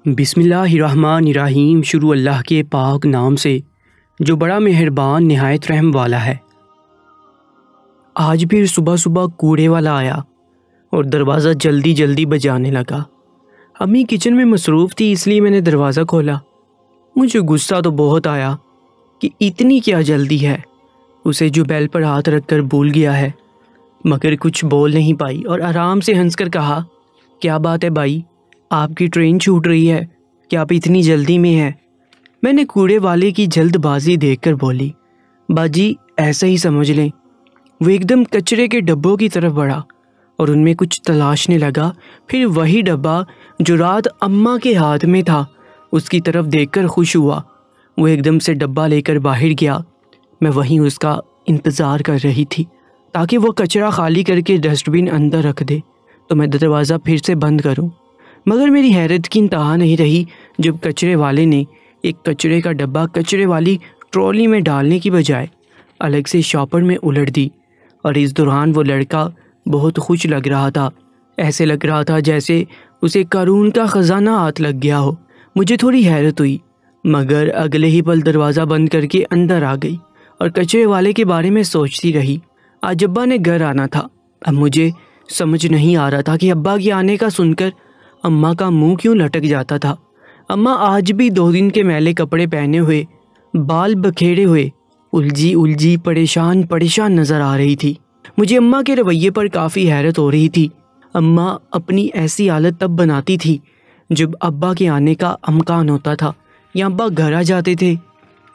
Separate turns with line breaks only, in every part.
بسم اللہ الرحمن الرحیم۔ شروع اللہ کے پاک نام سے جو بڑا مہربان نہایت رحم والا ہے۔ آج پھر صبح صبح کوڑے والا آیا اور دروازہ جلدی جلدی بجانے لگا۔ امی کچن میں مصروف تھی اس لیے میں نے دروازہ کھولا۔ مجھے غصہ تو بہت آیا کہ اتنی کیا جلدی ہے، اسے جو بیل پر ہاتھ رکھ کر بھول گیا ہے، مگر کچھ بول نہیں پائی اور آرام سے ہنس کر کہا، کیا بات ہے بھائی، آپ کی ٹرین چھوٹ رہی ہے کہ آپ اتنی جلدی میں ہیں؟ میں نے کوڑے والے کی جلد بازی دیکھ کر بولی، باجی ایسا ہی سمجھ لیں۔ وہ ایک دم کچرے کے ڈبوں کی طرف بڑھا اور ان میں کچھ تلاشنے لگا، پھر وہی ڈبہ جو رات اماں کے ہاتھ میں تھا اس کی طرف دیکھ کر خوش ہوا۔ وہ ایک دم سے ڈبہ لے کر باہر گیا۔ میں وہیں اس کا انتظار کر رہی تھی تاکہ وہ کچرا خالی کر کے ڈسٹ بن اندر رکھ دے تو میں دروازہ پھر سے بند کروں، مگر میری حیرت کی انتہا نہیں رہی جب کچرے والے نے ایک کچرے کا ڈبہ کچرے والی ٹرالی میں ڈالنے کی بجائے الگ سے شاپر میں الٹ دی، اور اس دوران وہ لڑکا بہت خوش لگ رہا تھا۔ ایسے لگ رہا تھا جیسے اسے قارون کا خزانہ ہاتھ لگ گیا ہو۔ مجھے تھوڑی حیرت ہوئی، مگر اگلے ہی پل دروازہ بند کر کے اندر آ گئی اور کچرے والے کے بارے میں سوچتی رہی۔ آج ابا نے گھر آنا تھا۔ اب مجھے سمجھ نہیں آ رہا تھا کہ ابا کے آنے کا سن کر اماں کا منہ کیوں لٹک جاتا تھا۔ اماں آج بھی 2 دن کے میلے کپڑے پہنے ہوئے، بال بکھیڑے ہوئے، الجھی پریشان نظر آ رہی تھی۔ مجھے اماں کے رویے پر کافی حیرت ہو رہی تھی۔ اماں اپنی ایسی حالت تب بناتی تھی جب ابا کے آنے کا امکان ہوتا تھا یا ابا گھر آ جاتے تھے۔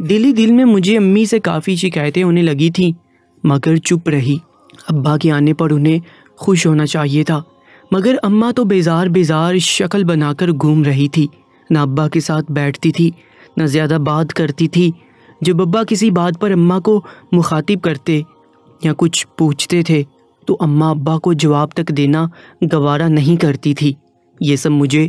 دل میں مجھے امی سے کافی شکایتیں ہونے لگی تھیں، مگر چپ رہی۔ ابا کے آنے پر انہیں خوش ہونا چاہیے تھا، مگر اماں تو بیزار شکل بنا کر گھوم رہی تھی۔ نہ ابا کے ساتھ بیٹھتی تھی، نہ زیادہ بات کرتی تھی۔ جب ابا کسی بات پر اماں کو مخاطب کرتے یا کچھ پوچھتے تھے تو اماں ابا کو جواب تک دینا گوارا نہیں کرتی تھی۔ یہ سب مجھے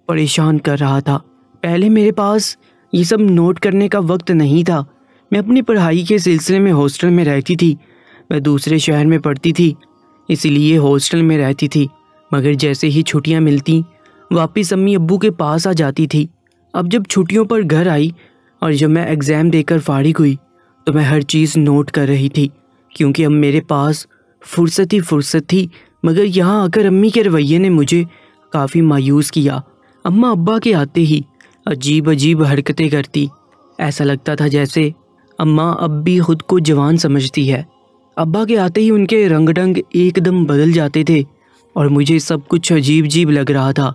پریشان کر رہا تھا۔ پہلے میرے پاس یہ سب نوٹ کرنے کا وقت نہیں تھا۔ میں اپنی پڑھائی کے سلسلے میں ہاسٹل میں رہتی تھی۔ میں دوسرے شہر میں پڑھتی تھی، اسی لیے ہاسٹل میں رہتی تھی، مگر جیسے ہی چھٹیاں ملتی واپس امی ابو کے پاس آ جاتی تھی۔ اب جب چھٹیوں پر گھر آئی اور جب میں ایگزام دے کر فارغ ہوئی تو میں ہر چیز نوٹ کر رہی تھی، کیونکہ اب میرے پاس فرصت تھی، مگر یہاں آ کر امی کے رویے نے مجھے کافی مایوس کیا۔ اماں ابا کے آتے ہی عجیب حرکتیں کرتی، ایسا لگتا تھا جیسے اماں اب بھی خود کو جوان سمجھتی ہے۔ ابا کے آتے ہی ان کے رنگ ڈنگ ایک دم بدل جاتے تھے اور مجھے سب کچھ عجیب لگ رہا تھا۔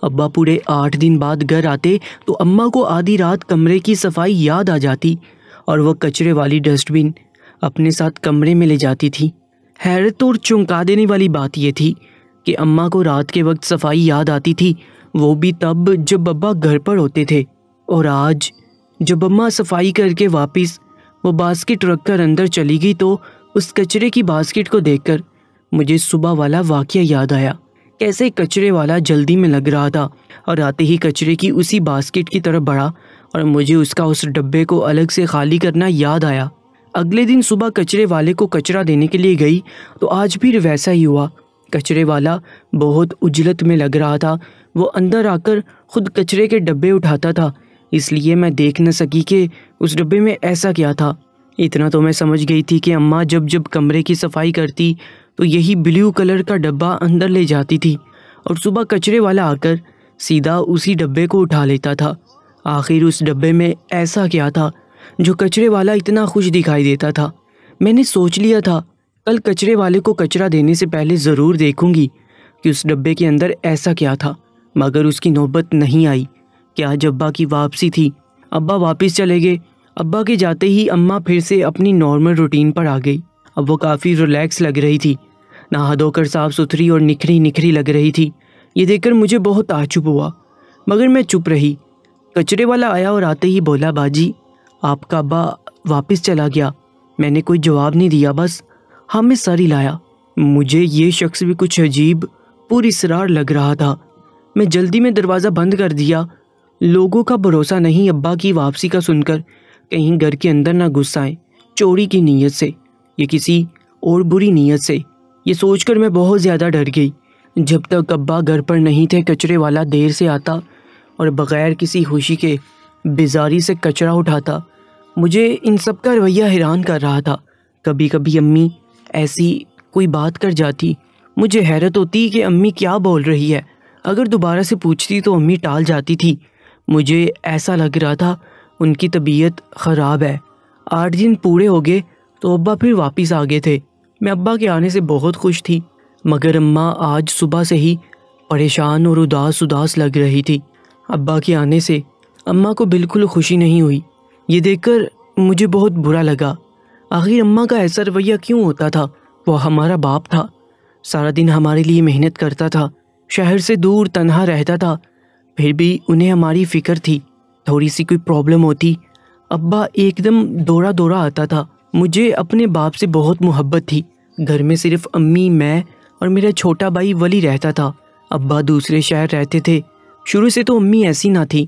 ابا پورے 8 دن بعد گھر آتے تو اماں کو آدھی رات کمرے کی صفائی یاد آ جاتی اور وہ کچرے والی ڈسٹ بن اپنے ساتھ کمرے میں لے جاتی تھی۔ حیرت اور چونکا دینے والی بات یہ تھی کہ اماں کو رات کے وقت صفائی یاد آتی تھی، وہ بھی تب جب ابا گھر پر ہوتے تھے، اور آج جب اماں صفائی کر کے واپس وہ باسکٹ رکھ کر اندر چلی گئی تو اس کچرے کی باسکٹ کو دیکھ کر مجھے صبح والا واقعہ یاد آیا۔ کیسے کچرے والا جلدی میں لگ رہا تھا اور آتے ہی کچرے کی اسی باسکٹ کی طرف بڑھا اور مجھے اس ڈبے کو الگ سے خالی کرنا یاد آیا۔ اگلے دن صبح کچرے والے کو کچرا دینے کے لیے گئی تو آج پھر ویسا ہی ہوا۔ کچرے والا بہت عجلت میں لگ رہا تھا۔ وہ اندر آ کر خود کچرے کے ڈبے اٹھاتا تھا، اس لیے میں دیکھ نہ سکی کہ اس ڈبے میں ایسا کیا تھا۔ اتنا تو میں سمجھ گئی تھی کہ اماں جب کمرے کی صفائی کرتی تو یہی بلیو کلر کا ڈبہ اندر لے جاتی تھی اور صبح کچرے والا آ کر سیدھا اسی ڈبے کو اٹھا لیتا تھا۔ آخر اس ڈبے میں ایسا کیا تھا جو کچرے والا اتنا خوش دکھائی دیتا تھا؟ میں نے سوچ لیا تھا کل کچرے والے کو کچرا دینے سے پہلے ضرور دیکھوں گی کہ اس ڈبے کے اندر ایسا کیا تھا، مگر اس کی نوبت نہیں آئی کہ آج ابا کی واپسی تھی۔ ابا واپس چلے گئے۔ ابا کے جاتے ہی اماں پھر سے اپنی نارمل روٹین پر آ گئی۔ اب وہ کافی ریلیکس لگ رہی تھی، نہا دھو کر صاف ستھری اور نکھری لگ رہی تھی۔ یہ دیکھ کر مجھے بہت تعجب ہوا، مگر میں چپ رہی۔ کچرے والا آیا اور آتے ہی بولا، باجی آپ کا ابا واپس چلا گیا؟ میں نے کوئی جواب نہیں دیا، بس ہاں میں سر ہلایا۔ مجھے یہ شخص بھی کچھ عجیب پراسرار لگ رہا تھا۔ میں جلدی میں دروازہ بند کر دیا۔ لوگوں کا بھروسہ نہیں ابا کی واپسی کا سن کر کہیں گھر کے اندر نہ گھس آئیں چوری کی نیت سے یا کسی اور بری نیت سے۔ یہ سوچ کر میں بہت زیادہ ڈر گئی۔ جب تک ابا گھر پر نہیں تھے کچرے والا دیر سے آتا اور بغیر کسی خوشی کے بیزاری سے کچرا اٹھاتا۔ مجھے ان سب کا رویہ حیران کر رہا تھا۔ کبھی کبھی امی ایسی کوئی بات کر جاتی، مجھے حیرت ہوتی کہ امی کیا بول رہی ہے۔ اگر دوبارہ سے پوچھتی تو امی ٹال جاتی تھی۔ مجھے ایسا لگ رہا تھا ان کی طبیعت خراب ہے۔ 8 دن پورے ہو گئے تو ابا پھر واپس آ گئے تھے۔ میں ابا کے آنے سے بہت خوش تھی، مگر اماں آج صبح سے ہی پریشان اور اداس لگ رہی تھی۔ ابا کے آنے سے اماں کو بالکل خوشی نہیں ہوئی۔ یہ دیکھ کر مجھے بہت برا لگا۔ آخر اماں کا ایسا رویہ کیوں ہوتا تھا؟ وہ ہمارا باپ تھا، سارا دن ہمارے لیے محنت کرتا تھا، شہر سے دور تنہا رہتا تھا، پھر بھی انہیں ہماری فکر تھی۔ تھوڑی سی کوئی پرابلم ہوتی، ابا ایک دم دورا آتا تھا۔ مجھے اپنے باپ سے بہت محبت تھی۔ گھر میں صرف امی، میں اور میرا چھوٹا بھائی ولی رہتا تھا۔ ابا دوسرے شہر رہتے تھے۔ شروع سے تو امی ایسی نہ تھی،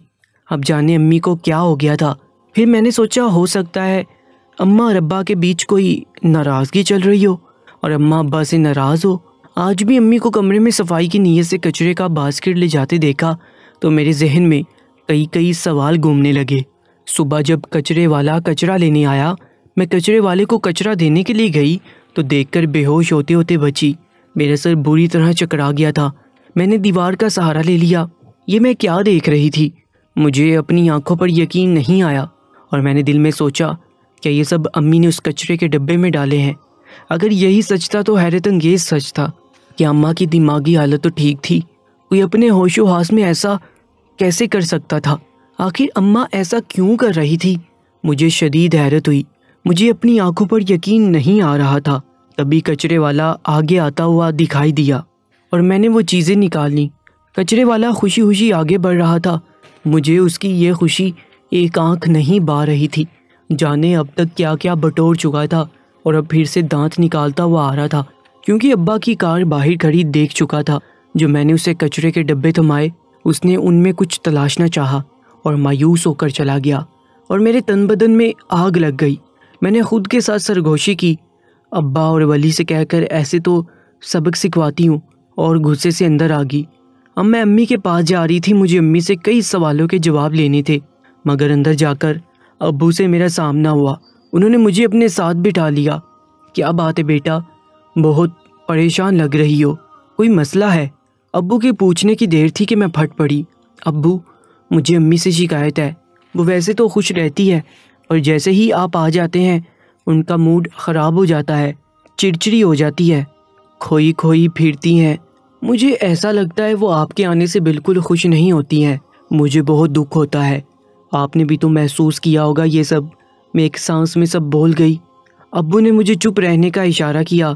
اب جانے امی کو کیا ہو گیا تھا۔ پھر میں نے سوچا ہو سکتا ہے اماں اور ابا کے بیچ کوئی ناراضگی چل رہی ہو اور اماں ابا سے ناراض ہو۔ آج بھی امی کو کمرے میں صفائی کی نیت سے کچرے کا باسکٹ لے جاتے دیکھا تو میرے ذہن میں کئی سوال گھومنے لگے۔ صبح جب کچرے والا کچرا لینے آیا، میں کچرے والے کو کچرا دینے کے لیے گئی تو دیکھ کر بے ہوش ہوتے ہوتے بچی۔ میرا سر بری طرح چکرا گیا تھا۔ میں نے دیوار کا سہارا لے لیا۔ یہ میں کیا دیکھ رہی تھی؟ مجھے اپنی آنکھوں پر یقین نہیں آیا اور میں نے دل میں سوچا کہ یہ سب امی نے اس کچرے کے ڈبے میں ڈالے ہیں۔ اگر یہی سچ تھا تو حیرت انگیز سچ تھا کہ اماں کی دماغی حالت تو ٹھیک تھی، کوئی اپنے ہوش و حواس میں ایسا کیسے کر سکتا تھا؟ آخر اماں ایسا کیوں کر رہی تھی؟ مجھے شدید حیرت ہوئی۔ مجھے اپنی آنکھوں پر یقین نہیں آ رہا تھا۔ تبھی کچرے والا آگے آتا ہوا دکھائی دیا اور میں نے وہ چیزیں نکال لیں۔ کچرے والا خوشی آگے بڑھ رہا تھا۔ مجھے اس کی یہ خوشی ایک آنکھ نہیں بھا رہی تھی۔ جانے اب تک کیا کیا بٹور چکا تھا اور اب پھر سے دانت نکالتا ہوا آ رہا تھا، کیونکہ ابا کی کار باہر کھڑی دیکھ چکا تھا۔ جو میں نے اسے کچرے کے ڈبے تھمائے، اس نے ان میں کچھ تلاشنا چاہا اور مایوس ہو کر چلا گیا اور میرے تن بدن میں آگ لگ گئی۔ میں نے خود کے ساتھ سرگوشی کی، ابا اور ولی سے کہہ کر ایسے تو سبق سکھواتی ہوں، اور غصے سے اندر آ گئی۔ اب میں امی کے پاس جا رہی تھی۔ مجھے امی سے کئی سوالوں کے جواب لینے تھے، مگر اندر جا کر ابو سے میرا سامنا ہوا۔ انہوں نے مجھے اپنے ساتھ بٹھا لیا۔ کیا بات ہے بیٹا، بہت پریشان لگ رہی ہو، کوئی مسئلہ ہے؟ ابو کے پوچھنے کی دیر تھی کہ میں پھٹ پڑی۔ ابو، مجھے امی سے شکایت ہے۔ وہ ویسے تو خوش رہتی ہے اور جیسے ہی آپ آ جاتے ہیں ان کا موڈ خراب ہو جاتا ہے، چڑچڑی ہو جاتی ہے، کھوئی پھرتی ہیں۔ مجھے ایسا لگتا ہے وہ آپ کے آنے سے بالکل خوش نہیں ہوتی ہیں۔ مجھے بہت دکھ ہوتا ہے۔ آپ نے بھی تو محسوس کیا ہوگا یہ سب۔ میں ایک سانس میں سب بول گئی۔ ابو نے مجھے چپ رہنے کا اشارہ کیا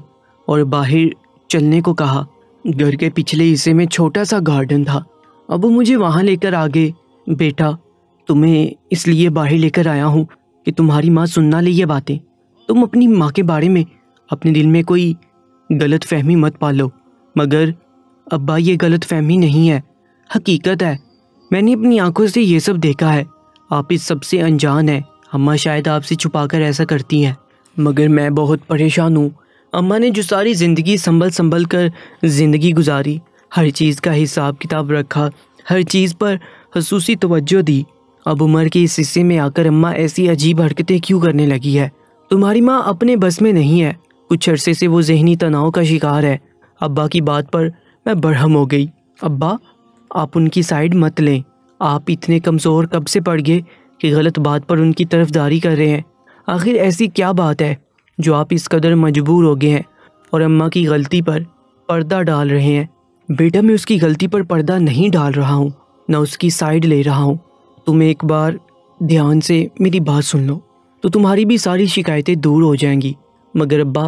اور باہر چلنے کو کہا۔ گھر کے پچھلے حصے میں چھوٹا سا گارڈن تھا۔ ابو مجھے وہاں لے کر آگے۔ بیٹا، تمہیں اس لیے باہر لے کر آیا ہوں کہ تمہاری ماں سننا لے یہ باتیں۔ تم اپنی ماں کے بارے میں اپنے دل میں کوئی غلط فہمی مت پالو۔ مگر ابا، یہ غلط فہمی نہیں ہے، حقیقت ہے۔ میں نے اپنی آنکھوں سے یہ سب دیکھا ہے۔ آپ اس سب سے انجان ہیں۔ اماں شاید آپ سے چھپا کر ایسا کرتی ہیں، مگر میں بہت پریشان ہوں۔ اماں نے جو ساری زندگی سنبھل کر زندگی گزاری، ہر چیز کا حساب کتاب رکھا، ہر چیز پر خصوصی توجہ دی، اب عمر کے اس حصے میں آ کر اماں ایسی عجیب حرکتیں کیوں کرنے لگی ہے؟ تمہاری ماں اپنے بس میں نہیں ہے۔ کچھ عرصے سے وہ ذہنی تناؤ کا شکار ہے۔ ابا کی بات پر میں برہم ہو گئی۔ ابا، آپ ان کی سائیڈ مت لیں۔ آپ اتنے کمزور کب سے پڑ گئے کہ غلط بات پر ان کی طرفداری کر رہے ہیں؟ آخر ایسی کیا بات ہے جو آپ اس قدر مجبور ہو گئے ہیں اور اماں کی غلطی پر پردہ ڈال رہے ہیں؟ بیٹا، میں اس کی غلطی پر پردہ نہیں ڈال رہا ہوں، نہ اس کی سائیڈ لے رہا ہوں۔ تم ایک بار دھیان سے میری بات سن لو تو تمہاری بھی ساری شکایتیں دور ہو جائیں گی۔ مگر ابا،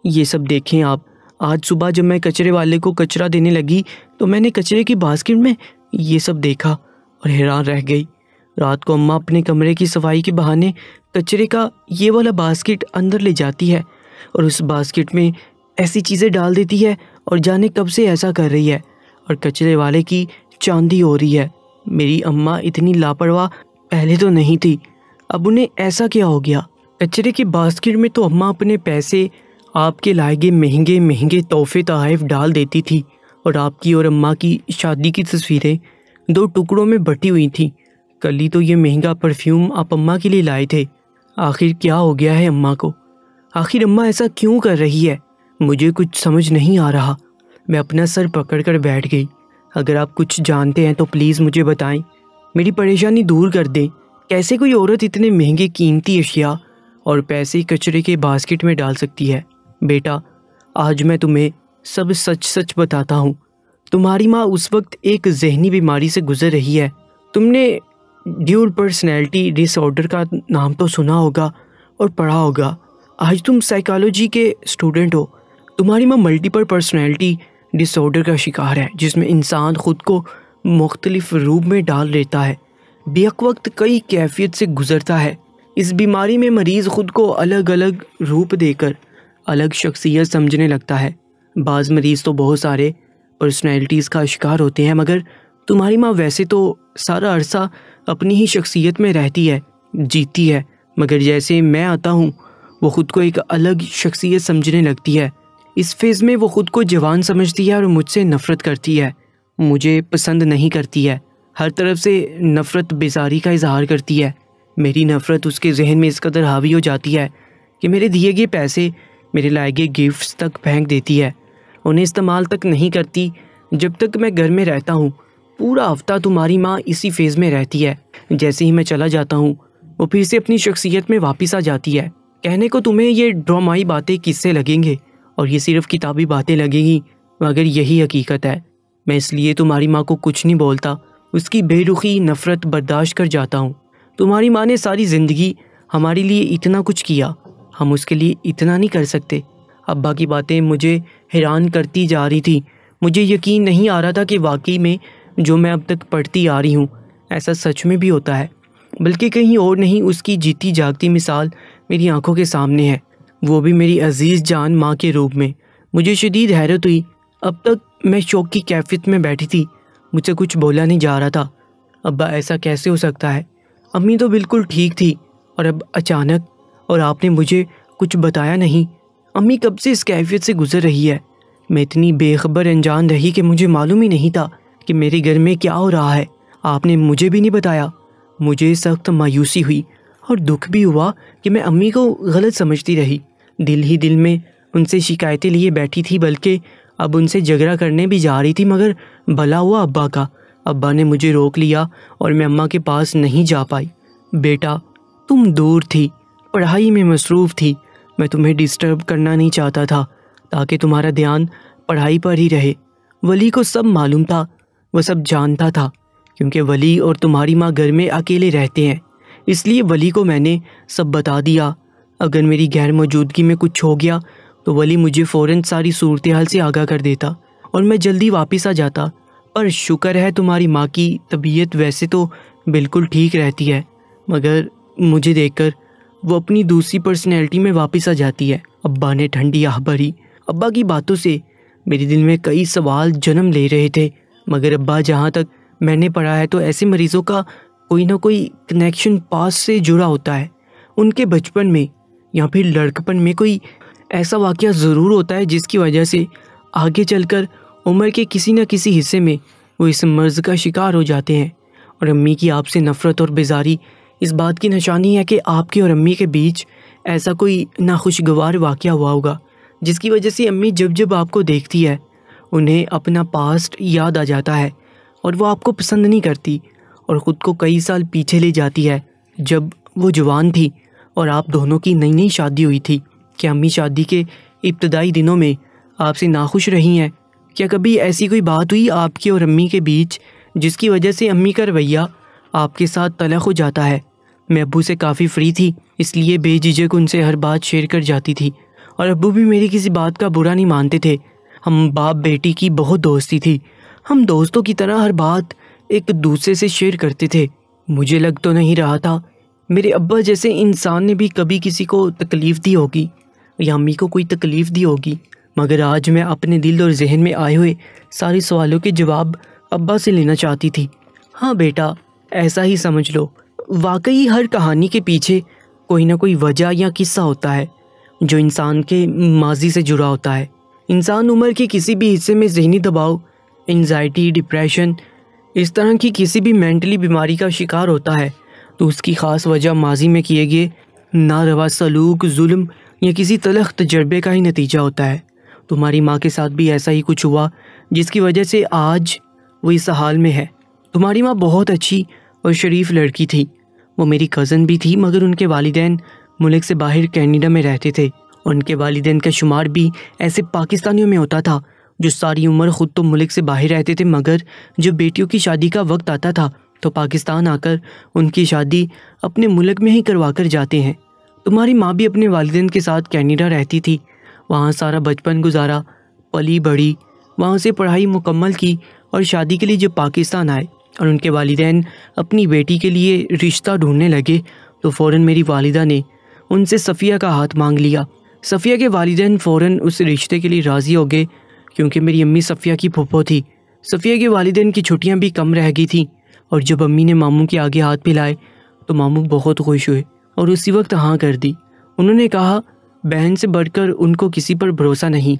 یہ سب دیکھیں آپ، آج صبح جب میں کچرے والے کو کچرا دینے لگی تو میں نے کچرے کی باسکٹ میں یہ سب دیکھا اور حیران رہ گئی۔ رات کو اماں اپنے کمرے کی صفائی کے بہانے کچرے کا یہ والا باسکٹ اندر لے جاتی ہے اور اس باسکٹ میں ایسی چیزیں ڈال دیتی ہے اور جانے کب سے ایسا کر رہی ہے اور کچرے والے کی چاندی ہو رہی ہے۔ میری اماں اتنی لاپرواہ پہلے تو نہیں تھی، اب انہیں ایسا کیا ہو گیا؟ کچرے کے باسکٹ میں تو اماں اپنے پیسے، آپ کے لائے گئے مہنگے تحفے تحائف ڈال دیتی تھی اور آپ کی اور اماں کی شادی کی تصویریں 2 ٹکڑوں میں بٹی ہوئی تھی۔ کل ہی تو یہ مہنگا پرفیوم آپ اماں کے لیے لائے تھے۔ آخر کیا ہو گیا ہے اماں کو؟ آخر اماں ایسا کیوں کر رہی ہے؟ مجھے کچھ سمجھ نہیں آ رہا۔ میں اپنا سر پکڑ کر بیٹھ گئی۔ اگر آپ کچھ جانتے ہیں تو پلیز مجھے بتائیں، میری پریشانی دور کر دیں۔ کیسے کوئی عورت اتنے مہنگے قیمتی اشیاء اور پیسے کچرے کے باسکٹ میں ڈال سکتی ہے؟ بیٹا، آج میں تمہیں سب سچ سچ بتاتا ہوں۔ تمہاری ماں اس وقت ایک ذہنی بیماری سے گزر رہی ہے۔ تم نے ڈیول پرسنالٹی ڈس آرڈر کا نام تو سنا ہوگا اور پڑھا ہوگا۔ آج تم سائیکالوجی کے اسٹوڈنٹ ہو۔ تمہاری ماں ملٹیپل پرسنالٹی ڈس آرڈر کا شکار ہے، جس میں انسان خود کو مختلف روپ میں ڈال لیتا ہے، بیک وقت کئی کیفیت سے گزرتا ہے۔ اس بیماری میں مریض خود کو الگ الگ روپ دے کر الگ شخصیت سمجھنے لگتا ہے۔ بعض مریض تو بہت سارے پرسنالٹیز کا شکار ہوتے ہیں، مگر تمہاری ماں ویسے تو سارا عرصہ اپنی ہی شخصیت میں رہتی ہے، جیتی ہے، مگر جیسے میں آتا ہوں وہ خود کو ایک الگ شخصیت سمجھنے لگتی ہے۔ اس فیز میں وہ خود کو جوان سمجھتی ہے اور مجھ سے نفرت کرتی ہے، مجھے پسند نہیں کرتی ہے، ہر طرف سے نفرت بیزاری کا اظہار کرتی ہے۔ میری نفرت اس کے ذہن میں اس قدر حاوی ہو جاتی ہے کہ میرے دیے گئے پیسے، میرے لائے گئے گفٹس تک پھینک دیتی ہے، انہیں استعمال تک نہیں کرتی جب تک میں گھر میں رہتا ہوں۔ پورا ہفتہ تمہاری ماں اسی فیز میں رہتی ہے۔ جیسے ہی میں چلا جاتا ہوں وہ پھر سے اپنی شخصیت میں واپس آ جاتی ہے۔ کہنے کو تمہیں یہ ڈرامائی باتیں کس سے لگیں گے اور یہ صرف کتابی باتیں لگیں گی، مگر یہی حقیقت ہے۔ میں اس لیے تمہاری ماں کو کچھ نہیں بولتا، اس کی بے رخی نفرت برداشت کر جاتا ہوں۔ تمہاری ماں نے ساری زندگی ہمارے لیے اتنا کچھ کیا، ہم اس کے لیے اتنا نہیں کر سکتے؟ ابا کی باتیں مجھے حیران کرتی جا رہی تھی۔ مجھے یقین نہیں آ رہا تھا کہ واقعی میں جو میں اب تک پڑھتی آ رہی ہوں ایسا سچ میں بھی ہوتا ہے، بلکہ کہیں اور نہیں، اس کی جیتی جاگتی مثال میری آنکھوں کے سامنے ہے، وہ بھی میری عزیز جان ماں کے روپ میں۔ مجھے شدید حیرت ہوئی۔ اب تک میں شوق کی کیفیت میں بیٹھی تھی، مجھ سے کچھ بولا نہیں جا رہا تھا۔ ابا ایسا کیسے ہو سکتا ہے؟ امی تو بالکل ٹھیک تھی اور اب اچانک، اور آپ نے مجھے کچھ بتایا نہیں۔ امی کب سے اس کیفیت سے گزر رہی ہے؟ میں اتنی بے خبر انجان رہی کہ مجھے معلوم ہی نہیں تھا کہ میرے گھر میں کیا ہو رہا ہے۔ آپ نے مجھے بھی نہیں بتایا۔ مجھے سخت مایوسی ہوئی اور دکھ بھی ہوا کہ میں امی کو غلط سمجھتی رہی، دل ہی دل میں ان سے شکایتیں لیے بیٹھی تھی، بلکہ اب ان سے جھگڑا کرنے بھی جا رہی تھی، مگر بھلا ہوا ابا کا۔ ابا نے مجھے روک لیا اور میں اماں کے پاس نہیں جا پائی۔ بیٹا، تم دور تھی، پڑھائی میں مصروف تھی، میں تمہیں ڈسٹرب کرنا نہیں چاہتا تھا تاکہ تمہارا دھیان پڑھائی پر ہی رہے۔ ولی کو سب معلوم تھا، وہ سب جانتا تھا، کیونکہ ولی اور تمہاری ماں گھر میں اکیلے رہتے ہیں، اس لیے ولی کو میں نے سب بتا دیا۔ اگر میری غیر موجودگی میں کچھ ہو گیا تو ولی مجھے فوراً ساری صورتحال سے آگاہ کر دیتا اور میں جلدی واپس آ جاتا۔ پر شکر ہے تمہاری ماں کی طبیعت ویسے تو بالکل ٹھیک رہتی ہے، مگر مجھے دیکھ کر وہ اپنی دوسری پرسنالٹی میں واپس آ جاتی ہے۔ ابا نے ٹھنڈی آہ بھری۔ ابا کی باتوں سے میرے دل میں کئی سوال جنم لے رہے تھے، مگر ابا، جہاں تک میں نے پڑھا ہے تو ایسے مریضوں کا کوئی نہ کوئی کنیکشن پاس سے جڑا ہوتا ہے، ان کے بچپن میں یا پھر لڑکپن میں کوئی ایسا واقعہ ضرور ہوتا ہے جس کی وجہ سے آگے چل کر عمر کے کسی نہ کسی حصے میں وہ اس مرض کا شکار ہو جاتے ہیں۔ اور امی کی آپ سے نفرت اور بیزاری اس بات کی نشانی ہے کہ آپ کے اور امی کے بیچ ایسا کوئی ناخوشگوار واقعہ ہوا ہوگا جس کی وجہ سے امی جب جب آپ کو دیکھتی ہے انہیں اپنا پاسٹ یاد آ جاتا ہے اور وہ آپ کو پسند نہیں کرتی اور خود کو کئی سال پیچھے لے جاتی ہے جب وہ جوان تھی اور آپ دونوں کی نئی نئی شادی ہوئی تھی۔ کیا امی شادی کے ابتدائی دنوں میں آپ سے ناخوش رہی ہیں؟ کیا کبھی ایسی کوئی بات ہوئی آپ کی اور امی کے بیچ جس کی وجہ سے امی کا رویہ آپ کے ساتھ تلخ ہو جاتا ہے؟ میں ابو سے کافی فری تھی، اس لیے بے جھجک ان سے ہر بات شیئر کر جاتی تھی اور ابو بھی میری کسی بات کا برا نہیں مانتے تھے۔ ہم باپ بیٹی کی بہت دوستی تھی، ہم دوستوں کی طرح ہر بات ایک دوسرے سے شیئر کرتے تھے۔ مجھے لگ تو نہیں رہا تھا میرے ابا جیسے انسان نے بھی کبھی کسی کو تکلیف دی ہوگی یا امی کو کوئی تکلیف دی ہوگی، مگر آج میں اپنے دل اور ذہن میں آئے ہوئے سارے سوالوں کے جواب ابا سے لینا چاہتی تھی۔ ہاں بیٹا، ایسا ہی سمجھ لو، واقعی ہر کہانی کے پیچھے کوئی نہ کوئی وجہ یا قصہ ہوتا ہے جو انسان کے ماضی سے جڑا ہوتا ہے۔ انسان عمر کے کسی بھی حصے میں ذہنی دباؤ، انزائٹی، ڈپریشن، اس طرح کی کسی بھی مینٹلی بیماری کا شکار ہوتا ہے تو اس کی خاص وجہ ماضی میں کیے گئے ناروا سلوک، ظلم یا کسی تلخ تجربے کا ہی نتیجہ ہوتا ہے۔ تمہاری ماں کے ساتھ بھی ایسا ہی کچھ ہوا جس کی وجہ سے آج وہ اس حال میں ہے۔ تمہاری ماں بہت اچھی اور شریف لڑکی تھی۔ وہ میری کزن بھی تھی، مگر ان کے والدین ملک سے باہر کینیڈا میں رہتے تھے۔ ان کے والدین کا شمار بھی ایسے پاکستانیوں میں ہوتا تھا جو ساری عمر خود تو ملک سے باہر رہتے تھے، مگر جب بیٹیوں کی شادی کا وقت آتا تھا تو پاکستان آ کر ان کی شادی اپنے ملک میں ہی کروا کر جاتے ہیں۔ تمہاری ماں بھی اپنے والدین کے ساتھ کینیڈا رہتی تھی، وہاں سارا بچپن گزارا، پلی بڑھی، وہاں سے پڑھائی مکمل کی اور شادی کے لیے جب پاکستان آئے اور ان کے والدین اپنی بیٹی کے لیے رشتہ ڈھونڈنے لگے تو فوراً میری والدہ نے ان سے صفیہ کا ہاتھ مانگ لیا۔ صفیہ کے والدین فوراً اس رشتے کے لیے راضی ہو گئے کیونکہ میری امی صفیہ کی پھپھو تھی۔ صفیہ کے والدین کی چھٹیاں بھی کم رہ گئی تھیں اور جب امی نے ماموں کے آگے ہاتھ پھیلائے تو ماموں بہت خوش ہوئے اور اسی وقت ہاں کر دی۔ انہوں نے کہا، بہن سے بڑھ کر ان کو کسی پر بھروسہ نہیں،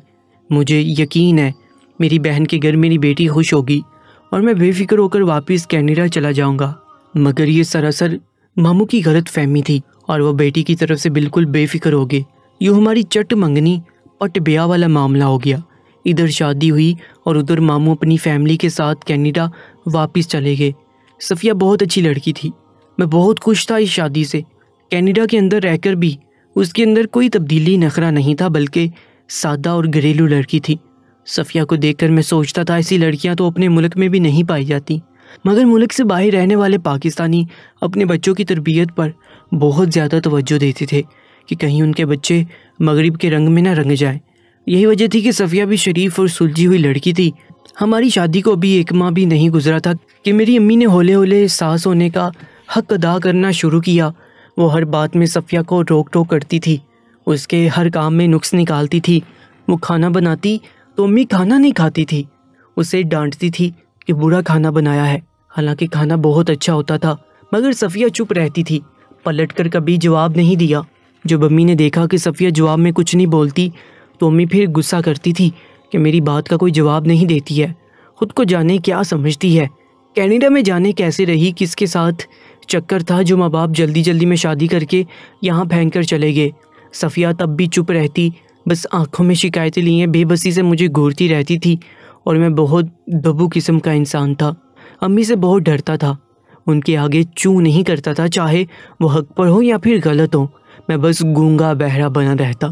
مجھے یقین ہے میری بہن کے گھر میری بیٹی خوش ہوگی اور میں بے فکر ہو کر واپس کینیڈا چلا جاؤں گا۔ مگر یہ سراسر ماموں کی غلط فہمی تھی اور وہ بیٹی کی طرف سے بالکل بے فکر ہو گئے۔ یوں ہماری چٹ منگنی پٹ بیاہ والا معاملہ ہو گیا۔ ادھر شادی ہوئی اور ادھر ماموں اپنی فیملی کے ساتھ کینیڈا واپس چلے گئے۔ صفیہ بہت اچھی لڑکی تھی، میں بہت خوش تھا اس شادی سے۔ کینیڈا کے اندر رہ کر بھی اس کے اندر کوئی تبدیلی نخرہ نہیں تھا، بلکہ سادہ اور گھریلو لڑکی تھی۔ صفیہ کو دیکھ کر میں سوچتا تھا ایسی لڑکیاں تو اپنے ملک میں بھی نہیں پائی جاتی، مگر ملک سے باہر رہنے والے پاکستانی اپنے بچوں کی تربیت پر بہت زیادہ توجہ دیتے تھے کہ کہیں ان کے بچے مغرب کے رنگ میں نہ رنگ جائیں۔ یہی وجہ تھی کہ صفیہ بھی شریف اور سلجھی ہوئی لڑکی تھی۔ ہماری شادی کو ابھی 1 ماہ بھی نہیں گزرا تھا کہ میری امی نے ہولے ہولے ساس ہونے کا حق ادا کرنا شروع کیا۔ وہ ہر بات میں صفیہ کو روک ٹوک کرتی تھی، اس کے ہر کام میں نقص نکالتی تھی۔ وہ کھانا بناتی تو امی کھانا نہیں کھاتی تھی، اسے ڈانٹتی تھی کہ برا کھانا بنایا ہے، حالانکہ کھانا بہت اچھا ہوتا تھا، مگر صفیہ چپ رہتی تھی، پلٹ کر کبھی جواب نہیں دیا۔ جب امی نے دیکھا کہ صفیہ جواب میں کچھ نہیں بولتی تو امی پھر غصہ کرتی تھی کہ میری بات کا کوئی جواب نہیں دیتی ہے، خود کو جانے کیا سمجھتی ہے۔ کینیڈا میں جانے کیسے رہی، کس کے ساتھ چکر تھا جو ماں باپ جلدی جلدی میں شادی کر کے یہاں پھینک کر چلے گئے۔ صفیہ تب بھی چپ رہتی، بس آنکھوں میں شکایتیں لیے بے بسی سے مجھے گھورتی رہتی تھی اور میں بہت دبو قسم کا انسان تھا، امی سے بہت ڈرتا تھا، ان کے آگے چوں نہیں کرتا تھا، چاہے وہ حق پر ہو یا پھر غلط ہو، میں بس گونگا بہرا بنا رہتا،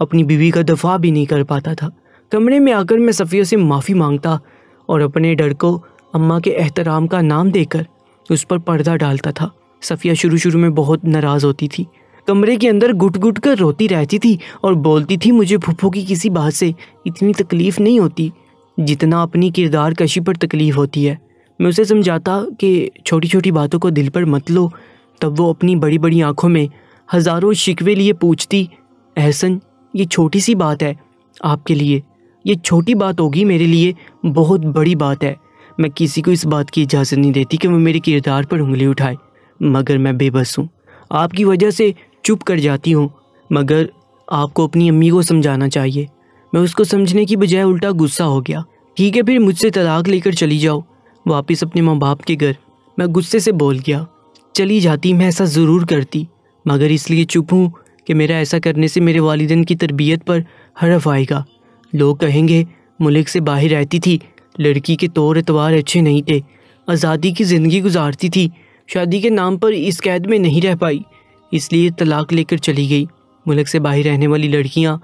اپنی بیوی کا دفاع بھی نہیں کر پاتا تھا۔ کمرے میں آ کر میں صفیہ سے معافی مانگتا اور اپنے ڈر کو اماں کے احترام کا نام دے کر اس پر پردہ ڈالتا تھا۔ صفیہ شروع میں بہت ناراض ہوتی تھی، کمرے کے اندر گٹ گٹ کر روتی رہتی تھی اور بولتی تھی مجھے پھپھو کی کسی بات سے اتنی تکلیف نہیں ہوتی جتنا اپنی کردار کشی پر تکلیف ہوتی ہے۔ میں اسے سمجھاتا کہ چھوٹی چھوٹی باتوں کو دل پر مت لو، تب وہ اپنی بڑی بڑی آنکھوں میں ہزاروں شکوے لیے پوچھتی، احسن یہ چھوٹی سی بات ہے آپ کے لیے، یہ چھوٹی بات ہوگی، میرے لیے بہت بڑی بات ہے۔ میں کسی کو اس بات کی اجازت نہیں دیتی کہ وہ میرے کردار پر انگلی اٹھائے، مگر میں بے بس ہوں، آپ کی وجہ سے چپ کر جاتی ہوں، مگر آپ کو اپنی امی کو سمجھانا چاہیے۔ میں اس کو سمجھنے کی بجائے الٹا غصہ ہو گیا۔ ٹھیک ہے پھر مجھ سے طلاق لے کر چلی جاؤ واپس اپنے ماں باپ کے گھر۔ میں غصے سے بول گیا، چلی جاتی میں ایسا ضرور کرتی، مگر اس لیے چپ ہوں کہ میرا ایسا کرنے سے میرے والدین کی تربیت پر حرف آئے گا۔ لوگ کہیں گے ملک سے باہر رہتی تھی، لڑکی کے طور اعتبار اچھے نہیں تھے، آزادی کی زندگی گزارتی تھی، شادی کے نام پر اس قید میں نہیں رہ پائی، اس لیے طلاق لے کر چلی گئی۔ ملک سے باہر رہنے والی لڑکیاں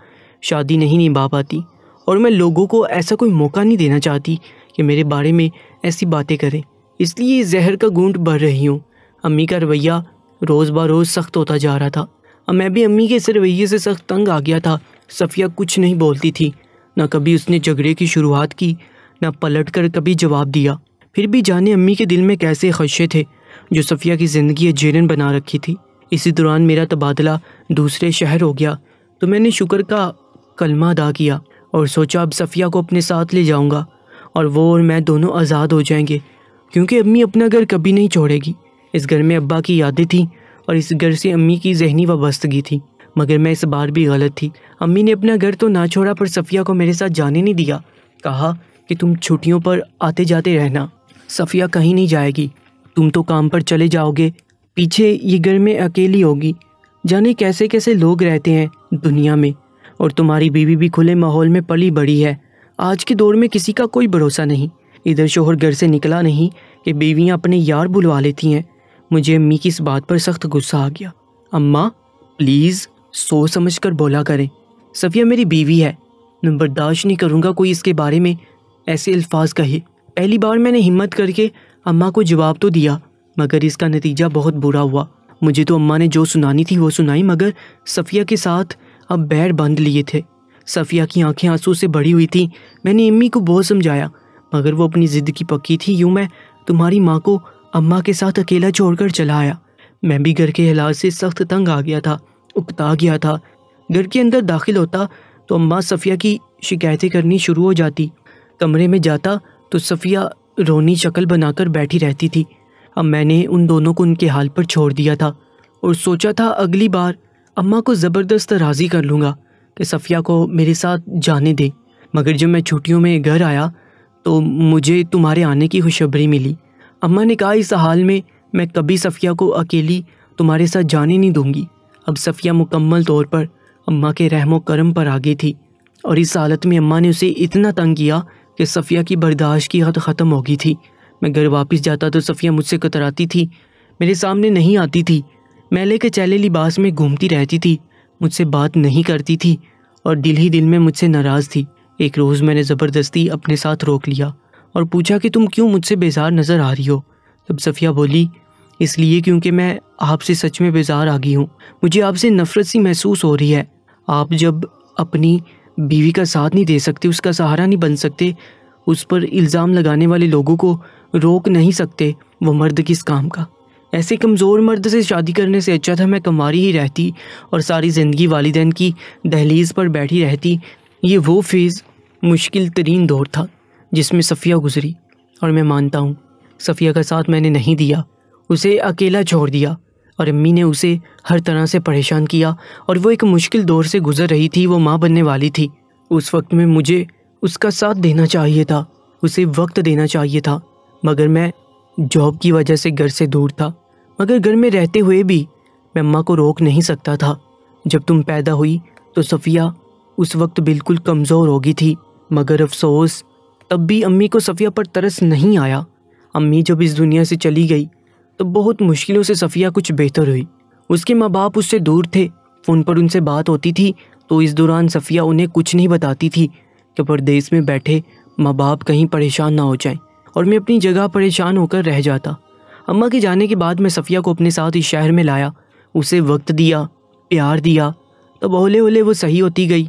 شادی نہیں نبھا پاتی اور میں لوگوں کو ایسا کوئی موقع نہیں دینا چاہتی کہ میرے بارے میں ایسی باتیں کریں، اس لیے زہر کا گھونٹ بھر رہی ہوں۔ امی کا رویہ روز بروز سخت ہوتا جا رہا تھا، اب میں بھی امی کے اس رویے سے سخت تنگ آ گیا تھا۔ صفیہ کچھ نہیں بولتی تھی، نہ کبھی اس نے جھگڑے کی شروعات کی، نہ پلٹ کر کبھی جواب دیا۔ پھر بھی جانے امی کے دل میں کیسے خدشے تھے جو صفیہ کی زندگی اجیرن بنا رکھی تھی۔ اسی دوران میرا تبادلہ دوسرے شہر ہو گیا تو میں نے شکر کا کلمہ ادا کیا اور سوچا اب صفیہ کو اپنے ساتھ لے جاؤں گا اور وہ اور میں دونوں آزاد ہو جائیں گے، کیونکہ امی اپنا گھر کبھی نہیں چھوڑے گی۔ اس گھر میں ابا کی یادیں تھیں اور اس گھر سے امی کی ذہنی وابستگی تھی، مگر میں اس بار بھی غلط تھی۔ امی نے اپنا گھر تو نہ چھوڑا پر صفیہ کو میرے ساتھ جانے نہیں دیا، کہا کہ تم چھٹیوں پر آتے جاتے رہنا۔ صفیہ کہیں نہیں جائے گی، تم تو کام پر چلے جاؤ گے، پیچھے یہ گھر میں اکیلی ہوگی، جانے کیسے کیسے لوگ رہتے ہیں دنیا میں، اور تمہاری بیوی بھی کھلے ماحول میں پلی بڑھی ہے۔ آج کے دور میں کسی کا کوئی بھروسہ نہیں، ادھر شوہر گھر سے نکلا نہیں کہ بیویاں اپنے یار بلوا لیتی ہیں۔ مجھے امی کی اس بات پر سخت غصہ آ گیا۔ اماں پلیز سوچ سمجھ کر بولا کریں، صفیہ میری بیوی ہے، میں برداشت نہیں کروں گا کوئی اس کے بارے میں ایسے الفاظ کہے۔ پہلی بار میں نے ہمت کر کے اماں کو جواب تو دیا، مگر اس کا نتیجہ بہت برا ہوا۔ مجھے تو اماں نے جو سنانی تھی وہ سنائی، مگر صفیہ کے ساتھ اب بیر باندھ لیے تھے۔ صفیہ کی آنکھیں آنسو سے بھری ہوئی تھیں۔ میں نے امی کو بہت سمجھایا، مگر وہ اپنی ضد کی پکی تھی۔ یوں میں تمہاری ماں کو اماں کے ساتھ اکیلا چھوڑ کر چلا آیا۔ میں بھی گھر کے حالات سے سخت تنگ آ گیا تھا، اکتا گیا تھا۔ گھر کے اندر داخل ہوتا تو اماں صفیہ کی شکایتیں کرنی شروع ہو جاتی، کمرے میں جاتا تو صفیہ رونی شکل بنا کر بیٹھی رہتی تھی۔ اب میں نے ان دونوں کو ان کے حال پر چھوڑ دیا تھا اور سوچا تھا اگلی بار اماں کو زبردست راضی کر لوں گا کہ صفیہ کو میرے ساتھ جانے دے۔ مگر جب میں چھٹیوں میں گھر آیا تو مجھے تمہارے آنے کی خوشخبری ملی۔ اماں نے کہا اس حال میں میں کبھی صفیہ کو اکیلی تمہارے ساتھ جانے نہیں دوں گی۔ اب صفیہ مکمل طور پر اماں کے رحم و کرم پر آ گئی تھی، اور اس حالت میں اماں نے اسے اتنا تنگ کیا کہ صفیہ کی برداشت کی حد ختم ہو گئی تھی۔ میں گھر واپس جاتا تو صفیہ مجھ سے کتراتی تھی، میرے سامنے نہیں آتی تھی، میلے کے چیلے لباس میں گھومتی رہتی تھی، مجھ سے بات نہیں کرتی تھی اور دل ہی دل میں مجھ سے ناراض تھی۔ ایک روز میں نے زبردستی اپنے ساتھ روک لیا اور پوچھا کہ تم کیوں مجھ سے بیزار نظر آ رہی ہو؟ تب صفیہ بولی، اس لیے کیونکہ میں آپ سے سچ میں بیزار آ گئی ہوں، مجھے آپ سے نفرت سی محسوس ہو رہی ہے۔ آپ جب اپنی بیوی کا ساتھ نہیں دے سکتے، اس کا سہارا نہیں بن سکتے، اس پر الزام لگانے والے لوگوں کو روک نہیں سکتے، وہ مرد کس کام کا؟ ایسے کمزور مرد سے شادی کرنے سے اچھا تھا میں کماری ہی رہتی اور ساری زندگی والدین کی دہلیز پر بیٹھی رہتی۔ یہ وہ فیز مشکل ترین دور تھا جس میں صفیہ گزری، اور میں مانتا ہوں صفیہ کا ساتھ میں نے نہیں دیا، اسے اکیلا چھوڑ دیا، اور امی نے اسے ہر طرح سے پریشان کیا، اور وہ ایک مشکل دور سے گزر رہی تھی، وہ ماں بننے والی تھی۔ اس وقت میں مجھے اس کا ساتھ دینا چاہیے تھا، اسے وقت دینا چاہیے تھا، مگر میں جاب کی وجہ سے گھر سے دور تھا۔ مگر گھر میں رہتے ہوئے بھی میں اماں کو روک نہیں سکتا تھا۔ جب تم پیدا ہوئی تو صفیہ اس وقت بالکل کمزور ہو گئی تھی، مگر افسوس تب بھی امی کو صفیہ پر ترس نہیں آیا۔ امی جب اس دنیا سے چلی گئی تو بہت مشکلوں سے صفیہ کچھ بہتر ہوئی۔ اس کے ماں باپ اس سے دور تھے، فون پر ان سے بات ہوتی تھی تو اس دوران صفیہ انہیں کچھ نہیں بتاتی تھی کہ پردیس میں بیٹھے ماں باپ کہیں پریشان نہ ہو جائیں، اور میں اپنی جگہ پریشان ہو کر رہ جاتا۔ اماں کے جانے کے بعد میں صفیہ کو اپنے ساتھ اس شہر میں لایا، اسے وقت دیا، پیار دیا، تب ہولے ہولے وہ صحیح ہوتی گئی۔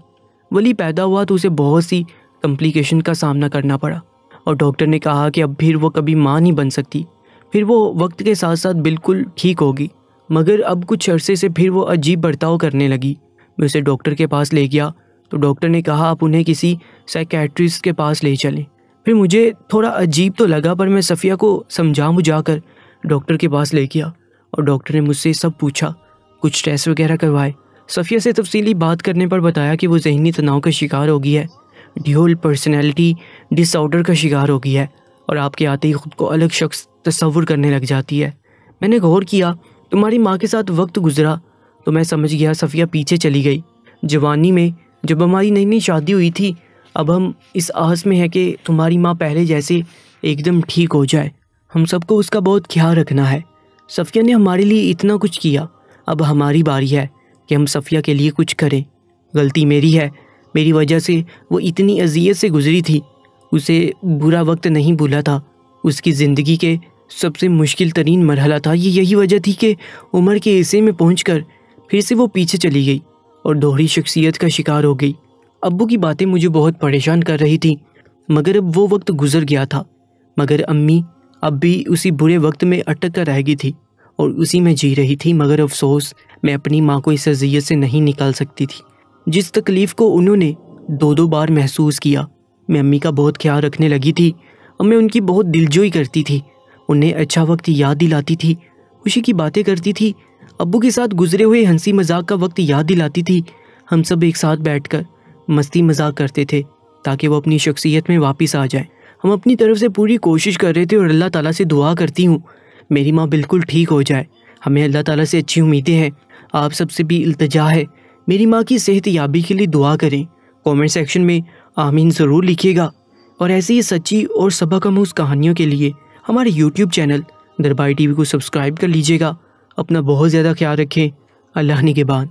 ولی پیدا ہوا تو اسے بہت سی کمپلیکیشن کا سامنا کرنا پڑا، اور ڈاکٹر نے کہا کہ اب پھر وہ کبھی ماں نہیں بن سکتی۔ پھر وہ وقت کے ساتھ ساتھ بالکل ٹھیک ہوگی، مگر اب کچھ عرصے سے پھر وہ عجیب برتاؤ کرنے لگی۔ میں اسے ڈاکٹر کے پاس لے گیا تو ڈاکٹر نے کہا آپ انہیں کسی سائیکیٹرسٹ کے پاس لے چلیں۔ پھر مجھے تھوڑا عجیب تو لگا، پر میں صفیہ کو سمجھا بجھا کر ڈاکٹر کے پاس لے گیا، اور ڈاکٹر نے مجھ سے سب پوچھا، کچھ ٹیسٹ وغیرہ کروائے۔ صفیہ سے تفصیلی بات کرنے پر بتایا کہ وہ ذہنی تناؤ کا شکار ہو گئی ہے، ڈیول پرسنالٹی ڈس آرڈر کا شکار ہو گئی ہے، اور آپ کے آتے ہی خود کو الگ شخص تصور کرنے لگ جاتی ہے۔ میں نے غور کیا، تمہاری ماں کے ساتھ وقت گزرا تو میں سمجھ گیا صفیہ پیچھے چلی گئی۔ جوانی میں جب ہماری نئی نئی شادی ہوئی تھی، اب ہم اس آس میں ہے کہ تمہاری ماں پہلے جیسے ایک دم ٹھیک ہو جائے۔ ہم سب کو اس کا بہت خیال رکھنا ہے۔ صفیہ نے ہمارے لیے اتنا کچھ کیا، اب ہماری باری ہے کہ ہم صفیہ کے لیے کچھ کریں۔ غلطی میری ہے، میری وجہ سے وہ اتنی اذیت سے گزری تھی، اسے برا وقت نہیں بھولا تھا، اس کی زندگی کے سب سے مشکل ترین مرحلہ تھا۔ یہی وجہ تھی کہ عمر کے حصے میں پہنچ کر پھر سے وہ پیچھے چلی گئی اور دوہری شخصیت کا شکار ہو گئی۔ ابو کی باتیں مجھے بہت پریشان کر رہی تھی، مگر اب وہ وقت گزر گیا تھا۔ مگر امی اب بھی اسی برے وقت میں اٹک کر رہ گئی تھی اور اسی میں جی رہی تھی، مگر افسوس میں اپنی ماں کو اس اذیت سے نہیں نکال سکتی تھی جس تکلیف کو انہوں نے دو بار محسوس کیا۔ میں امی کا بہت خیال رکھنے لگی تھی اور میں ان کی بہت دلجوئی کرتی تھی، انہیں اچھا وقت یاد دلاتی تھی، خوشی کی باتیں کرتی تھی، ابو کے ساتھ گزرے ہوئے ہنسی مذاق کا وقت یاد دلاتی تھی۔ ہم سب ایک ساتھ بیٹھ کر مستی مذاق کرتے تھے تاکہ وہ اپنی شخصیت میں واپس آ جائے۔ ہم اپنی طرف سے پوری کوشش کر رہے تھے اور اللہ تعالیٰ سے دعا کرتی ہوں میری ماں بالکل ٹھیک ہو جائے۔ ہمیں اللہ تعالیٰ سے اچھی امیدیں ہیں۔ آپ سب سے بھی التجا ہے میری ماں کی صحت یابی کے لیے دعا کریں۔ کامنٹ سیکشن میں آمین ضرور لکھیے گا، اور ایسی ہی سچی اور سبق آموز کہانیوں کے لیے ہمارے یوٹیوب چینل درباری ٹی وی کو سبسکرائب کر لیجیے گا۔ اپنا بہت زیادہ خیال رکھیں۔ اللہ نگہبان۔